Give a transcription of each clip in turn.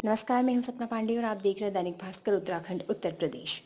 नमस्कार, मैं हूं सपना पांडे और आप देख रहे हैं दैनिक भास्कर उत्तराखंड उत्तर प्रदेश।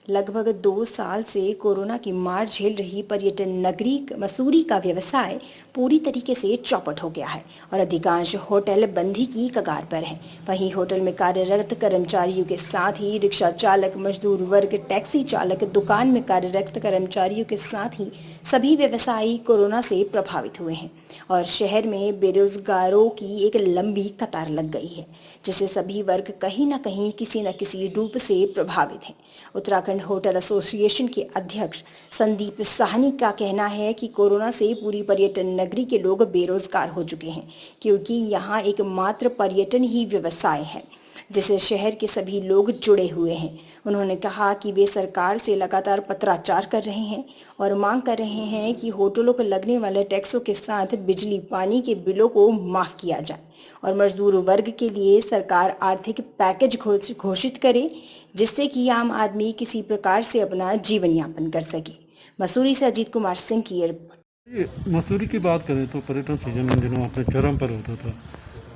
लगभग 2 साल से कोरोना की मार झेल रही पर्यटन नगरी मसूरी का व्यवसाय पूरी तरीके से चौपट हो गया है और अधिकांश होटल बंदी की कगार पर हैं। वहीं होटल में कार्यरत कर्मचारियों के साथ ही रिक्शा चालक, मजदूर वर्ग, टैक्सी चालक, दुकान में कार्यरत कर्मचारियों के साथ ही सभी व्यवसायी कोरोना से प्रभावित हुए हैं और शहर में बेरोजगारों की एक लंबी कतार लग गई है, जिससे सभी वर्ग कहीं न कहीं किसी न किसी रूप से प्रभावित हैं। उत्तराखंड होटल एसोसिएशन के अध्यक्ष संदीप साहनी का कहना है कि कोरोना से पूरी पर्यटन नगरी के लोग बेरोजगार हो चुके हैं, क्योंकि यहाँ एकमात्र पर्यटन ही व्यवसाय है जिससे शहर के सभी लोग जुड़े हुए हैं। उन्होंने कहा कि वे सरकार से लगातार पत्राचार कर रहे हैं और मांग कर रहे हैं कि होटलों को लगने वाले टैक्सों के साथ बिजली पानी के बिलों को माफ किया जाए और मजदूर वर्ग के लिए सरकार आर्थिक पैकेज घोषित करे, जिससे कि आम आदमी किसी प्रकार से अपना जीवन यापन कर सके। मसूरी से अजीत कुमार सिंह की रिपोर्ट। मसूरी की बात करें तो पर्यटन सीजन इन दिनों अपने चरम पर होता था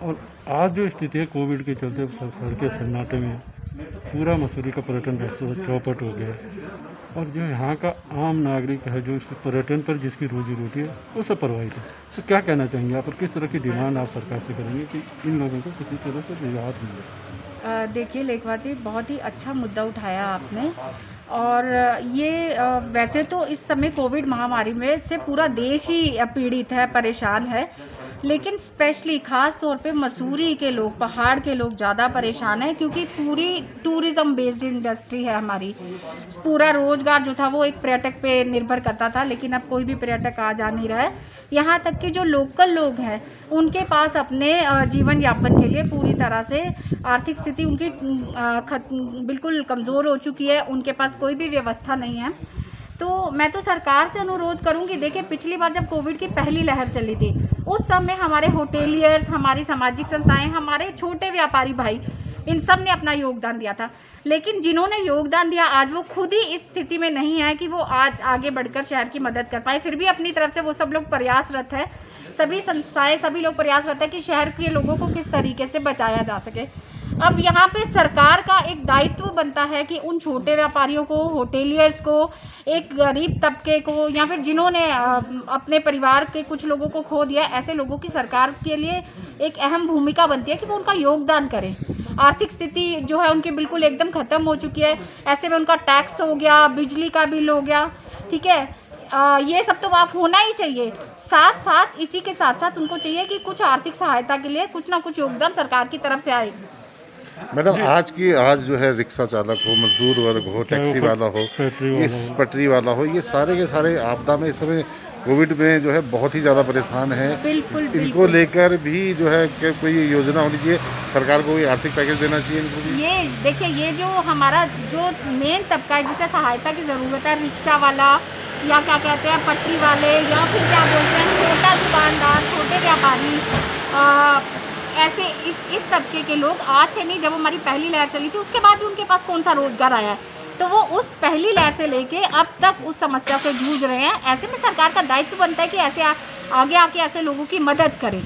और आज जो स्थिति है कोविड के चलते सड़कें सन्नाटे में पूरा मसूरी का पर्यटन व्यवसाय चौपट हो गया और जो यहाँ का आम नागरिक है जो इस पर्यटन पर जिसकी रोजी रोटी है वो सब प्रभावित है। तो क्या कहना चाहेंगे आप और किस तरह की डिमांड आप सरकार से करेंगे कि इन लोगों को किसी तरह से राहत मिले? देखिए लेखवा जी, बहुत ही अच्छा मुद्दा उठाया आपने। और ये वैसे तो इस समय कोविड महामारी में से पूरा देश ही पीड़ित है, परेशान है, लेकिन स्पेशली ख़ास तौर पे मसूरी के लोग, पहाड़ के लोग ज़्यादा परेशान हैं, क्योंकि पूरी टूरिज़्म बेस्ड इंडस्ट्री है हमारी। पूरा रोज़गार जो था वो एक पर्यटक पे निर्भर करता था, लेकिन अब कोई भी पर्यटक आ जा नहीं रहा है। यहाँ तक कि जो लोकल लोग हैं उनके पास अपने जीवन यापन के लिए पूरी तरह से आर्थिक स्थिति उनकी बिल्कुल कमज़ोर हो चुकी है, उनके पास कोई भी व्यवस्था नहीं है। तो मैं तो सरकार से अनुरोध करूंगी, देखिए पिछली बार जब कोविड की पहली लहर चली थी उस समय हमारे होटेलियर्स, हमारी सामाजिक संस्थाएं, हमारे छोटे व्यापारी भाई, इन सब ने अपना योगदान दिया था। लेकिन जिन्होंने योगदान दिया आज वो खुद ही इस स्थिति में नहीं है कि वो आज आगे बढ़कर शहर की मदद कर पाए। फिर भी अपनी तरफ से वो सब लोग प्रयासरत है, सभी संस्थाएं, सभी लोग प्रयासरत है कि शहर के लोगों को किस तरीके से बचाया जा सके। अब यहाँ पे सरकार का एक दायित्व बनता है कि उन छोटे व्यापारियों को, होटेलियर्स को, एक गरीब तबके को, या फिर जिन्होंने अपने परिवार के कुछ लोगों को खो दिया, ऐसे लोगों की सरकार के लिए एक अहम भूमिका बनती है कि वो उनका योगदान करें। आर्थिक स्थिति जो है उनकी बिल्कुल एकदम ख़त्म हो चुकी है। ऐसे में उनका टैक्स हो गया, बिजली का बिल हो गया, ठीक है, ये सब तो माफ़ होना ही चाहिए। साथ साथ इसी के साथ साथ उनको चाहिए कि कुछ आर्थिक सहायता के लिए कुछ ना कुछ योगदान सरकार की तरफ से आए। मैडम, आज जो है रिक्शा चालक हो, मजदूर वर्ग हो, टैक्सी वाला हो, पटरी वाला हो, ये सारे के सारे आपदा में इस समय कोविड में जो है बहुत ही ज़्यादा परेशान है। इनको लेकर भी जो है कि कोई योजना होनी चाहिए, सरकार को कोई आर्थिक पैकेज देना चाहिए इनको भी। ये देखिए, ये जो हमारा जो मेन तबका है जिसे सहायता की ज़रूरत है, रिक्शा वाला या क्या कहते हैं पटरी वाले, या फिर क्या बोलते हैं छोटा दुकानदार, छोटे व्यापारी, ऐसे इस तबके के लोग आज से नहीं, जब हमारी पहली लहर चली थी उसके बाद भी उनके पास कौन सा रोजगार आया है, तो वो उस पहली लहर से लेके अब तक उस समस्या से जूझ रहे हैं। ऐसे में सरकार का दायित्व बनता है कि ऐसे आगे आके ऐसे लोगों की मदद करें।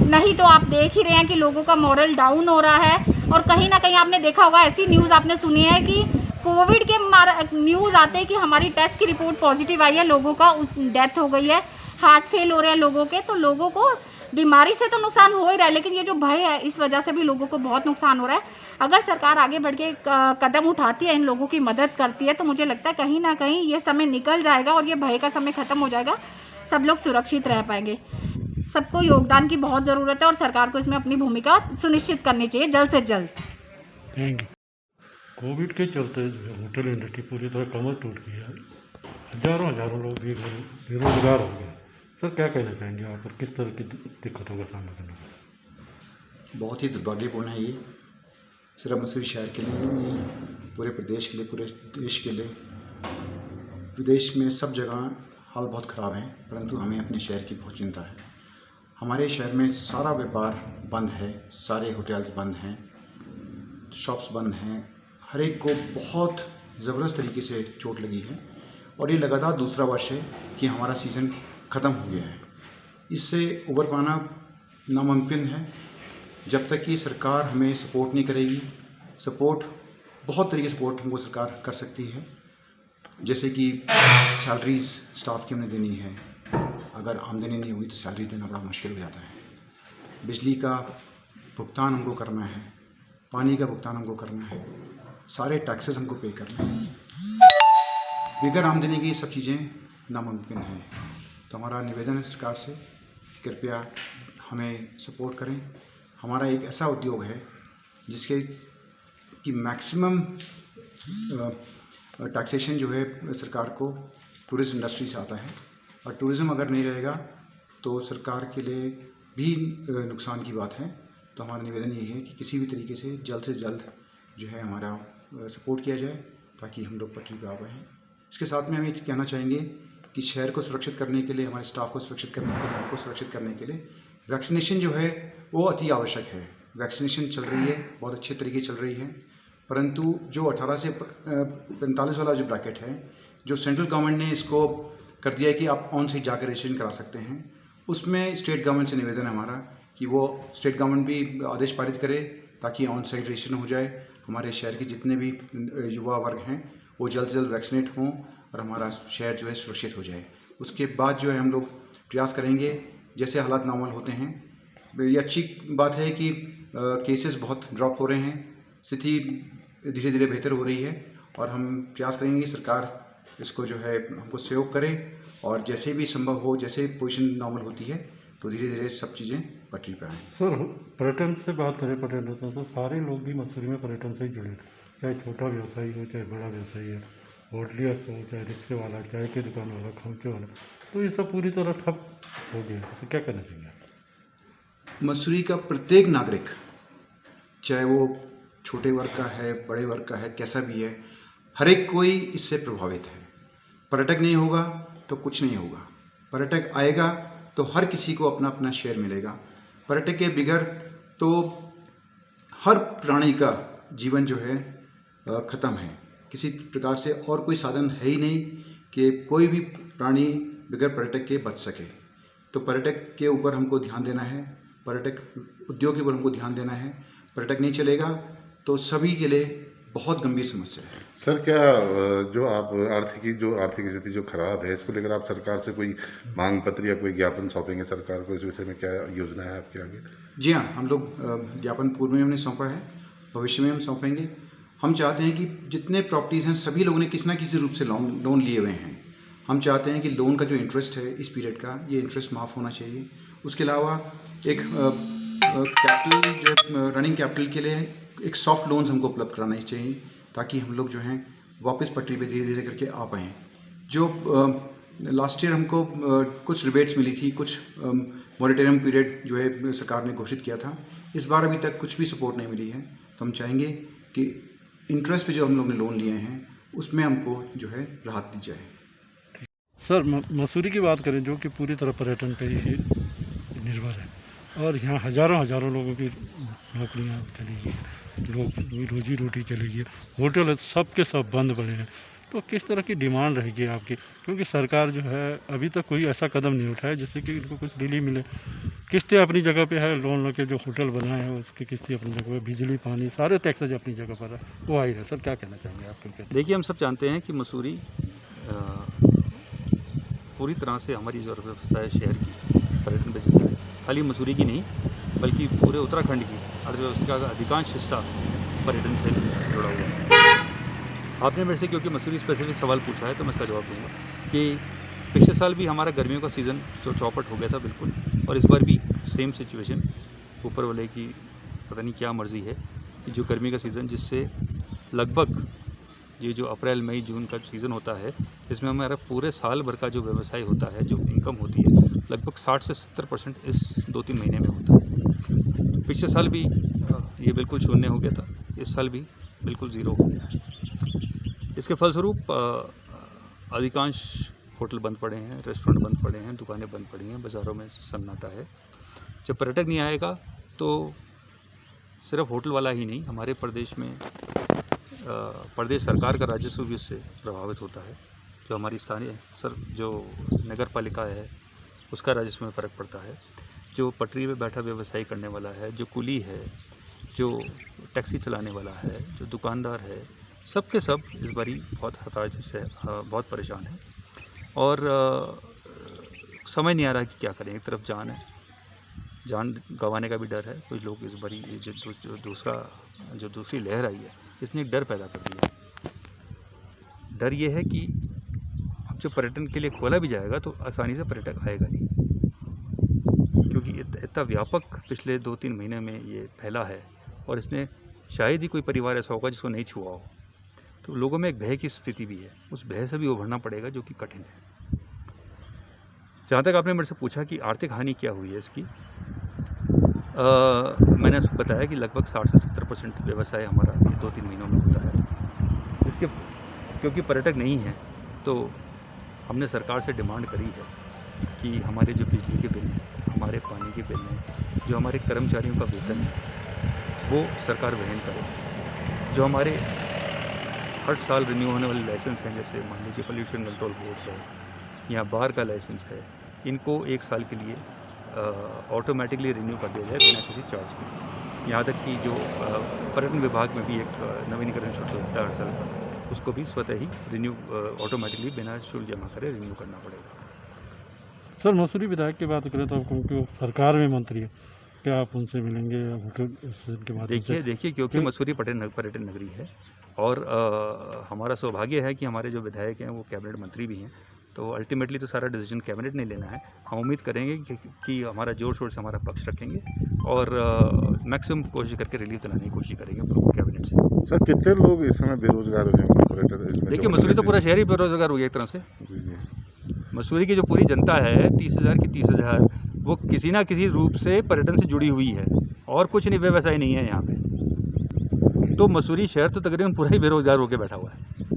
नहीं तो आप देख ही रहे हैं कि लोगों का मॉरल डाउन हो रहा है। और कहीं ना कहीं आपने देखा होगा, ऐसी न्यूज़ आपने सुनी है कि कोविड के न्यूज़ आते हैं कि हमारी टेस्ट की रिपोर्ट पॉजिटिव आई है, लोगों का डेथ हो गई है, हार्ट फेल हो रहे हैं लोगों के। तो लोगों को बीमारी से तो नुकसान हो ही रहा है, लेकिन ये जो भय है इस वजह से भी लोगों को बहुत नुकसान हो रहा है। अगर सरकार आगे बढ़ के कदम उठाती है, इन लोगों की मदद करती है, तो मुझे लगता है कहीं ना कहीं ये समय निकल जाएगा और ये भय का समय खत्म हो जाएगा, सब लोग सुरक्षित रह पाएंगे। सबको योगदान की बहुत ज़रूरत है और सरकार को इसमें अपनी भूमिका सुनिश्चित करनी चाहिए जल्द से जल्द। Thank you. कोविड के चलते जो है होटल इंडस्ट्री पूरी तरह कमर टूट गई है, हजारों लोग बेरोजगार हो गए। सर क्या कहना चाहेंगे आप और किस तरह की दिक्कतों का सामना करना पड़ा? बहुत ही दुर्भाग्यपूर्ण है ये, सिर्फ मसूरी शहर के लिए नहीं, पूरे प्रदेश के लिए, पूरे देश के लिए। विदेश में सब जगह हाल बहुत ख़राब है, परंतु हमें अपने शहर की बहुत चिंता है। हमारे शहर में सारा व्यापार बंद है, सारे होटल्स बंद हैं, शॉप्स बंद हैं, हर एक को बहुत ज़बरदस्त तरीके से चोट लगी है और ये लगातार दूसरा वर्ष है कि हमारा सीज़न ख़त्म हो गया है। इससे उबर पाना नामुमकिन है, जब तक कि सरकार हमें सपोर्ट नहीं करेगी, सपोर्ट बहुत तरीके से सपोर्ट हमको सरकार कर सकती है, जैसे कि सैलरीज स्टाफ की हमने देनी है, अगर आमदनी नहीं हुई तो सैलरी देना बड़ा मुश्किल हो जाता है। बिजली का भुगतान हमको करना है, पानी का भुगतान हमको करना है, सारे टैक्सेस हमको पे करना है। बगैर आमदनी की ये सब चीज़ें नामुमकिन हैं। तो हमारा निवेदन है सरकार से कि कृपया हमें सपोर्ट करें। हमारा एक ऐसा उद्योग है जिसके कि मैक्सिमम टैक्सेशन जो है सरकार को टूरिज़्म इंडस्ट्री से आता है, और टूरिज़्म अगर नहीं रहेगा तो सरकार के लिए भी नुकसान की बात है। तो हमारा निवेदन यही है कि किसी भी तरीके से जल्द जो है हमारा सपोर्ट किया जाए ताकि हम लोग पटरी पर आ पाएँ। इसके साथ में हम ये कहना चाहेंगे कि शहर को सुरक्षित करने के लिए, हमारे स्टाफ को सुरक्षित करने के लिए, हमको सुरक्षित करने के लिए वैक्सीनेशन जो है वो अति आवश्यक है। वैक्सीनेशन चल रही है, बहुत अच्छे तरीके चल रही है, परंतु जो 18 से 45 वाला जो ब्रैकेट है, जो सेंट्रल गवर्नमेंट ने इसको कर दिया है कि आप ऑन साइट जाकर रजिस्ट्रेशन करा सकते हैं, उसमें स्टेट गवर्नमेंट से निवेदन है हमारा कि वो स्टेट गवर्नमेंट भी आदेश पारित करे ताकि ऑन साइट रजिस्ट्रेशन हो जाए। हमारे शहर के जितने भी युवा वर्ग हैं वो जल्द से जल्द वैक्सीनेट हों और हमारा शहर जो है सुरक्षित हो जाए। उसके बाद जो है हम लोग प्रयास करेंगे, जैसे हालात नॉर्मल होते हैं। ये अच्छी बात है कि केसेस बहुत ड्रॉप हो रहे हैं, स्थिति धीरे धीरे बेहतर हो रही है, और हम प्रयास करेंगे कि सरकार इसको जो है हमको सहयोग करे, और जैसे भी संभव हो, जैसे पोजीशन नॉर्मल होती है तो धीरे धीरे सब चीज़ें पटरी पर आएँ। सर, पर्यटन से बात करें, पर्यटन तो सारे लोग भी मसूरी में पर्यटन से ही जुड़े, चाहे छोटा व्यवसायी हो चाहे बड़ा व्यवसायी है, होटलियर्स हो चाहे रिक्शे वाला, चाय की दुकान वाला, खमचे वाला, तो ये सब पूरी तरह ठप हो गया। तो क्या करना चाहिए? मसूरी का प्रत्येक नागरिक, चाहे वो छोटे वर्ग का है, बड़े वर्ग का है, कैसा भी है, हर एक कोई इससे प्रभावित है। पर्यटक नहीं होगा तो कुछ नहीं होगा, पर्यटक आएगा तो हर किसी को अपना अपना शेयर मिलेगा। पर्यटक के बिगैर तो हर प्राणी का जीवन जो है ख़त्म है। किसी प्रकार से और कोई साधन है ही नहीं कि कोई भी प्राणी बगैर पर्यटक के बच सके। तो पर्यटक के ऊपर हमको ध्यान देना है, पर्यटक उद्योग के ऊपर हमको ध्यान देना है। पर्यटक नहीं चलेगा तो सभी के लिए बहुत गंभीर समस्या है। सर, क्या जो आप आर्थिक स्थिति जो खराब है, इसको लेकर आप सरकार से कोई मांग पत्र या कोई ज्ञापन सौंपेंगे सरकार को? इस विषय में क्या योजना है आपके आगे? जी हाँ, हम लोग ज्ञापन पूर्व में हमने सौंपा है, भविष्य में हम सौंपेंगे। हम चाहते हैं कि जितने प्रॉपर्टीज़ हैं सभी लोगों ने किसी न किसी रूप से लोन लिए हुए हैं। हम चाहते हैं कि लोन का जो इंटरेस्ट है इस पीरियड का, ये इंटरेस्ट माफ़ होना चाहिए। उसके अलावा एक कैपिटल जो रनिंग कैपिटल के लिए एक सॉफ्ट लोन्स हमको उपलब्ध कराना चाहिए ताकि हम लोग जो हैं वापस पटरी पे धीरे धीरे करके आ पाएँ। जो लास्ट ईयर हमको कुछ रिबेट्स मिली थी, कुछ मॉनिटरिंग पीरियड जो है सरकार ने घोषित किया था, इस बार अभी तक कुछ भी सपोर्ट नहीं मिली है। तो हम चाहेंगे कि इंटरेस्ट पे जो हम लोग ने लोन लिए हैं उसमें हमको जो है राहत दी जाए। सर, मसूरी की बात करें जो कि पूरी तरह पर्यटन पर ही निर्भर है, और यहाँ हज़ारों लोगों की नौकरियाँ चली गई, लोग रोजी रोटी चली गई, होटल सब के सब बंद पड़े हैं। तो किस तरह की डिमांड रहेगी आपकी? क्योंकि सरकार जो है अभी तक कोई ऐसा कदम नहीं उठाया जिससे कि इनको कुछ रिलीफ मिले। किस्तें अपनी जगह पे है, लोन लेके जो होटल बनाए हैं उसकी किस्तें अपनी जगह पे, बिजली पानी सारे टैक्सेज अपनी जगह पर है, वो आई है। सर, क्या कहना चाहेंगे आप? देखिए, हम सब जानते हैं कि मसूरी पूरी तरह से हमारी जो अर्थव्यवस्था है शहर की पर्यटन पे चलती है। खाली मसूरी की नहीं बल्कि पूरे उत्तराखंड की अर्थव्यवस्था का अधिकांश हिस्सा पर्यटन से जुड़ा हुआ है। आपने मेरे से क्योंकि मसूरी स्पेसिफिक सवाल पूछा है तो मैं इसका जवाब दूंगा कि पिछले साल भी हमारा गर्मियों का सीज़न चौपट हो गया था बिल्कुल, और इस बार भी सेम सिचुएशन, ऊपर वाले की पता नहीं क्या मर्ज़ी है कि जो गर्मी का सीज़न, जिससे लगभग ये जो अप्रैल मई जून का सीज़न होता है इसमें हमारा पूरे साल भर का जो व्यवसाय होता है, जो इनकम होती है, लगभग 60 से 70% इस 2-3 महीने में होता है। पिछले साल भी ये बिल्कुल शून्य हो गया था, इस साल भी बिल्कुल ज़ीरो हो गया है। इसके फलस्वरूप अधिकांश होटल बंद पड़े हैं, रेस्टोरेंट बंद पड़े हैं, दुकानें बंद पड़ी हैं, बाज़ारों में सन्नाटा है। जब पर्यटक नहीं आएगा तो सिर्फ होटल वाला ही नहीं, हमारे प्रदेश में प्रदेश सरकार का राजस्व भी उससे प्रभावित होता है। जो हमारी स्थानीय जो नगर पालिका है उसका राजस्व में फ़र्क पड़ता है। जो पटरी पे बैठा व्यवसाय करने वाला है, जो कुली है, जो टैक्सी चलाने वाला है, जो दुकानदार है, सब के सब इस बारी बहुत हताश से बहुत परेशान हैं और समझ नहीं आ रहा कि क्या करें। एक तरफ जान गंवाने का भी डर है। कुछ लोग इस बारी जो दूसरी लहर आई है, इसने एक डर पैदा कर दिया। डर ये है कि अब जो पर्यटन के लिए खोला भी जाएगा तो आसानी से पर्यटक आएगा नहीं, क्योंकि इतना व्यापक पिछले 2-3 महीने में ये फैला है और इसने शायद ही कोई परिवार ऐसा होगा जिसको नहीं छुआ हो। तो लोगों में एक भय की स्थिति भी है, उस भय से भी उभरना पड़ेगा, जो कि कठिन है। जहाँ तक आपने मेरे से पूछा कि आर्थिक हानि क्या हुई है इसकी, मैंने बताया कि लगभग 60 से 70% व्यवसाय हमारा 2-3 महीनों में होता है। इसके क्योंकि पर्यटक नहीं है तो हमने सरकार से डिमांड करी है कि हमारे जो बिजली के बिल हैं, हमारे पानी के बिल हैं, जो हमारे कर्मचारियों का वेतन है, वो सरकार वहन करे। जो हमारे हर साल रिन्यू होने वाले लाइसेंस हैं, जैसे मान लीजिए पोल्यूशन कंट्रोल बोर्ड है या बार का लाइसेंस है, इनको 1 साल के लिए ऑटोमेटिकली रिन्यू कर दिया जाए बिना किसी चार्ज के। यहाँ तक कि जो पर्यटन विभाग में भी एक नवीनीकरण शुल्क होता है हर साल का, उसको भी स्वतः ही रिन्यू ऑटोमेटिकली बिना शुल्क जमा करे रिन्यू करना पड़ेगा। सर, मसूरी विधायक की बात करें तो क्योंकि वो सरकार में मंत्री है, क्या आप उनसे मिलेंगे या के बाद? देखिए क्योंकि मसूरी पर्यटन नगरी है और हमारा सौभाग्य है कि हमारे जो विधायक हैं वो कैबिनेट मंत्री भी हैं, तो अल्टीमेटली तो सारा डिसीजन कैबिनेट ने लेना है। हम उम्मीद करेंगे कि हमारा जोर शोर से हमारा पक्ष रखेंगे और मैक्सिमम कोशिश करके रिलीफ दिलाने की कोशिश करेंगे कैबिनेट से। सर, कितने लोग इस समय बेरोजगार हो जाएंगे पर्यटन? देखिए, मसूरी तो पूरा शहर ही बेरोजगार हो गया एक तरह से। मसूरी की जो पूरी जनता है 30,000 की 30,000, वो किसी ना किसी रूप से पर्यटन से जुड़ी हुई है और कुछ नहीं, व्यवसाय नहीं है यहाँ पे। तो मसूरी शहर तो तकरीबन पूरा ही बेरोजगार होकर बैठा हुआ है।